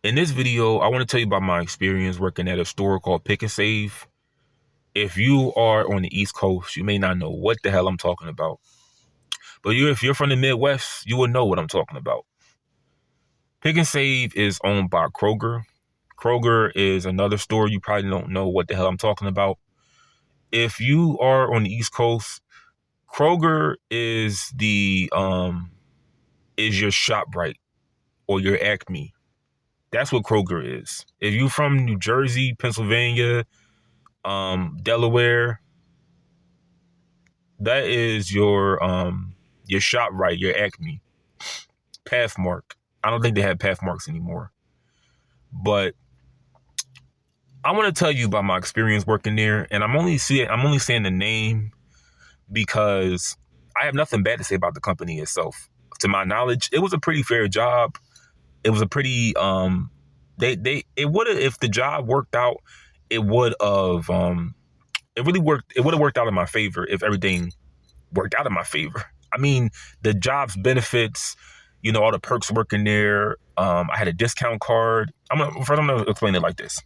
In this video, I want to tell you about my experience working at a store called Pick and Save. If you are on the East Coast, you may not know what the hell I'm talking about. But if you're from the Midwest, you will know what I'm talking about. Pick and Save is owned by Kroger. Kroger is another store you probably don't know what the hell I'm talking about. If you are on the East Coast, Kroger is is your ShopRite or your Acme. That's what Kroger is. If you're from New Jersey, Pennsylvania, Delaware, that is your ShopRite, your Acme, Pathmark. I don't think they have Pathmarks anymore. But I want to tell you about my experience working there, and I'm only saying the name because I have nothing bad to say about the company itself. To my knowledge, it was a pretty fair job. It was a pretty it would have, if the job worked out, it would have it would have worked out in my favor if everything worked out in my favor. I mean, the job's benefits, all the perks working there. I had a discount card. I'm gonna explain it like this.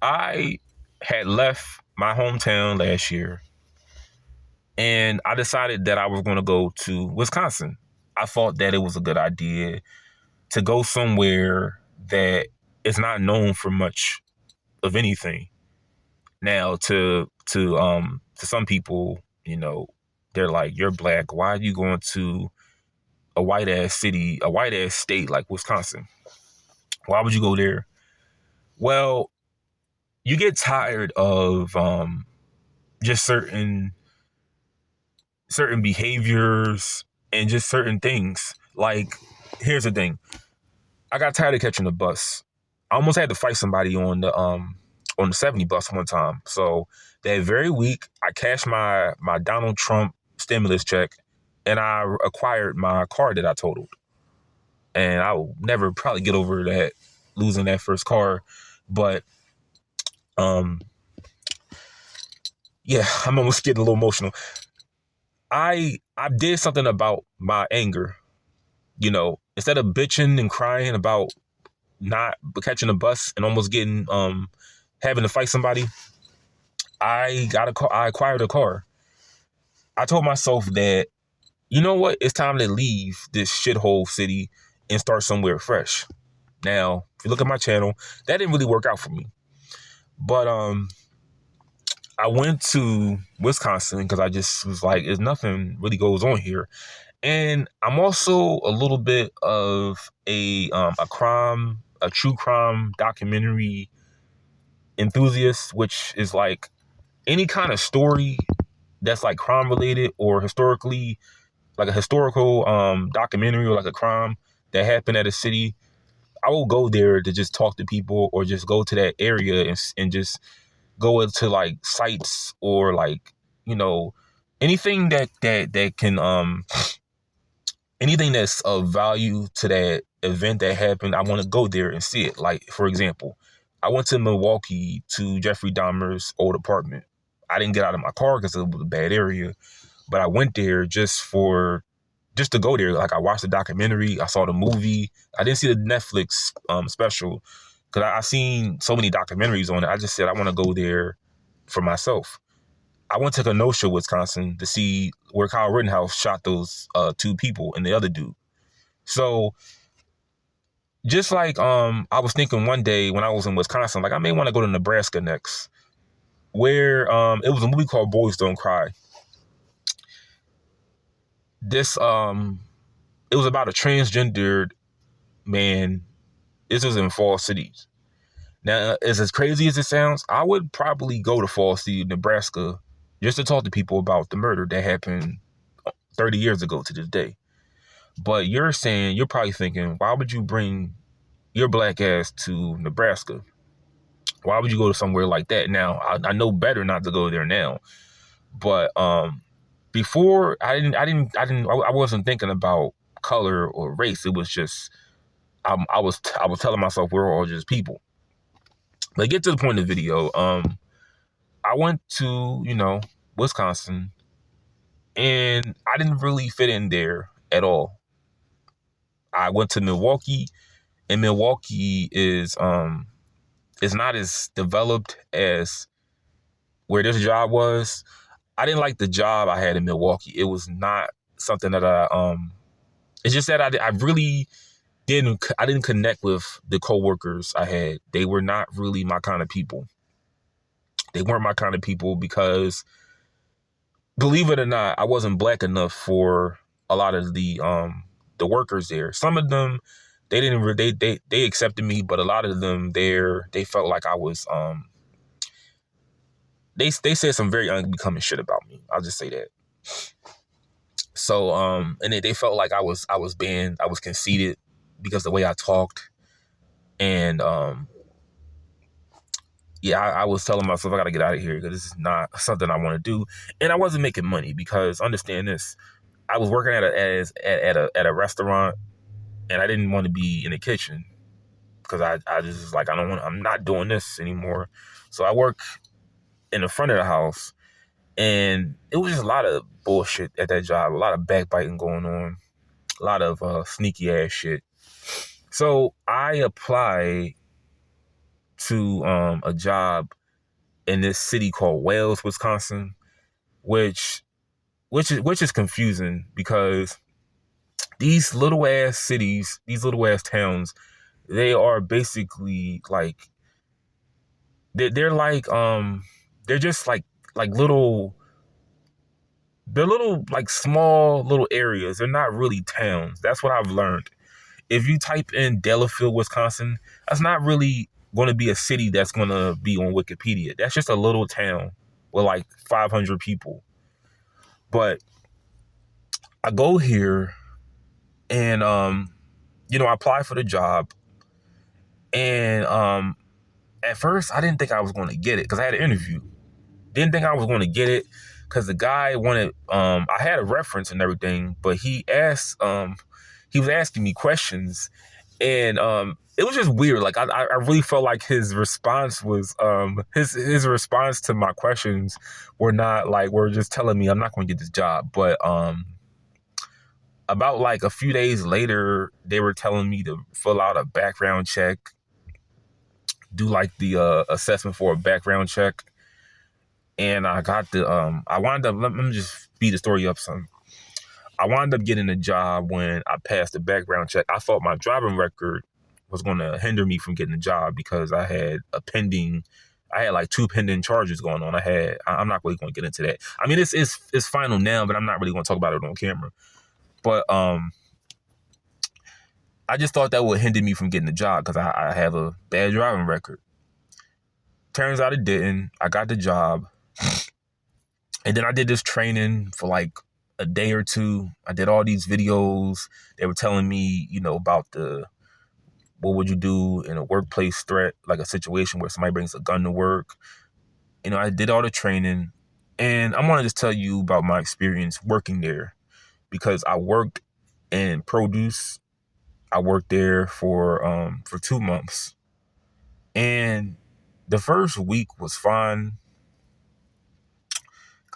I had left my hometown last year, and I decided that I was going to go to Wisconsin. I thought that it was a good idea to go somewhere that is not known for much of anything. Now, to some people, they're like, "You're black. Why are you going to a white ass city, a white ass state like Wisconsin? Why would you go there?" Well, you get tired of just certain behaviors and just certain things. Like, here's the thing. I got tired of catching the bus. I almost had to fight somebody on the 70 bus one time. So that very week, I cashed my Donald Trump stimulus check, and I acquired my car that I totaled. And I will never probably get over that, losing that first car. But yeah, I'm almost getting a little emotional. I did something about my anger. Instead of bitching and crying about not catching a bus and almost getting having to fight somebody, I acquired a car. I told myself that, you know what, it's time to leave this shithole city and start somewhere fresh. Now, if you look at my channel, that didn't really work out for me. But I went to Wisconsin because I just was like, there's nothing really goes on here. And I'm also a little bit of a true crime documentary enthusiast, which is like any kind of story that's like crime related or historically, like a historical documentary or like a crime that happened at a city. I will go there to just talk to people or just go to that area and just go into like sites or like, anything that can anything that's of value to that event that happened. I want to go there and see it. Like, for example, I went to Milwaukee to Jeffrey Dahmer's old apartment. I didn't get out of my car because it was a bad area, but I went there just to go there. Like, I watched the documentary, I saw the movie. I didn't see the Netflix special because I seen so many documentaries on it. I just said I want to go there for myself. I went to Kenosha, Wisconsin to see where Kyle Rittenhouse shot those two people and the other dude. So just like I was thinking one day when I was in Wisconsin, like I may want to go to Nebraska next, where it was a movie called Boys Don't Cry. This it was about a transgendered man. This was in Fall City. Now, as crazy as it sounds, I would probably go to Fall City, Nebraska, just to talk to people about the murder that happened 30 years ago to this day. But you're probably thinking, why would you bring your black ass to Nebraska? Why would you go to somewhere like that? Now, I know better not to go there now. But before, I wasn't thinking about color or race. It was just, I was telling myself we're all just people. But get to the point of the video. I went to, Wisconsin, and I didn't really fit in there at all. I went to Milwaukee, in Milwaukee is not as developed as where this job was. I didn't like the job I had in Milwaukee. It was not something that it's just that I really didn't connect with the coworkers I had. They were not really my kind of people. They weren't my kind of people because, believe it or not, I wasn't black enough for a lot of the workers there. Some of them, they didn't they accepted me, but a lot of them there, they felt like I was they said some very unbecoming shit about me. I'll just say that. So and they felt like I was banned, I was conceited because the way I talked. And yeah, I was telling myself I gotta get out of here because this is not something I want to do. And I wasn't making money because, understand this, I was working at a restaurant, and I didn't want to be in the kitchen because I just was like, I'm not doing this anymore. So I work in the front of the house, and it was just a lot of bullshit at that job, a lot of backbiting going on, a lot of sneaky ass shit. So I applied to a job in this city called Wales, Wisconsin, which is confusing because these little ass cities, these little ass towns, they are basically like they're like they're just like little they're little like small little areas. They're not really towns. That's what I've learned. If you type in Delafield, Wisconsin, that's not really going to be a city that's going to be on Wikipedia. That's just a little town with like 500 people. But I go here and I apply for the job, and at first I didn't think I was going to get it because I had an interview. Didn't think I was going to get it because the guy wanted I had a reference and everything, but he was asking me questions, and it was just weird. Like I really felt like his response was his response to my questions were just telling me I'm not going to get this job. But about like a few days later, they were telling me to fill out a background check, do like the assessment for a background check. And I got I wound up, let me just speed the story up some. I wound up getting a job when I passed the background check. I thought my driving record was going to hinder me from getting a job because I had like 2 pending charges going on. I'm not really going to get into that. I mean, it's final now, but I'm not really going to talk about it on camera. But I just thought that would hinder me from getting a job because I have a bad driving record. Turns out it didn't. I got the job. And then I did this training for like a day or two. I did all these videos. They were telling me, about what would you do in a workplace threat, like a situation where somebody brings a gun to work. I did all the training. And I want to just tell you about my experience working there because I worked in produce. I worked there for 2 months. And the first week was fine.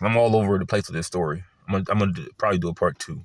I'm all over the place with this story. I'm gonna probably do a part 2.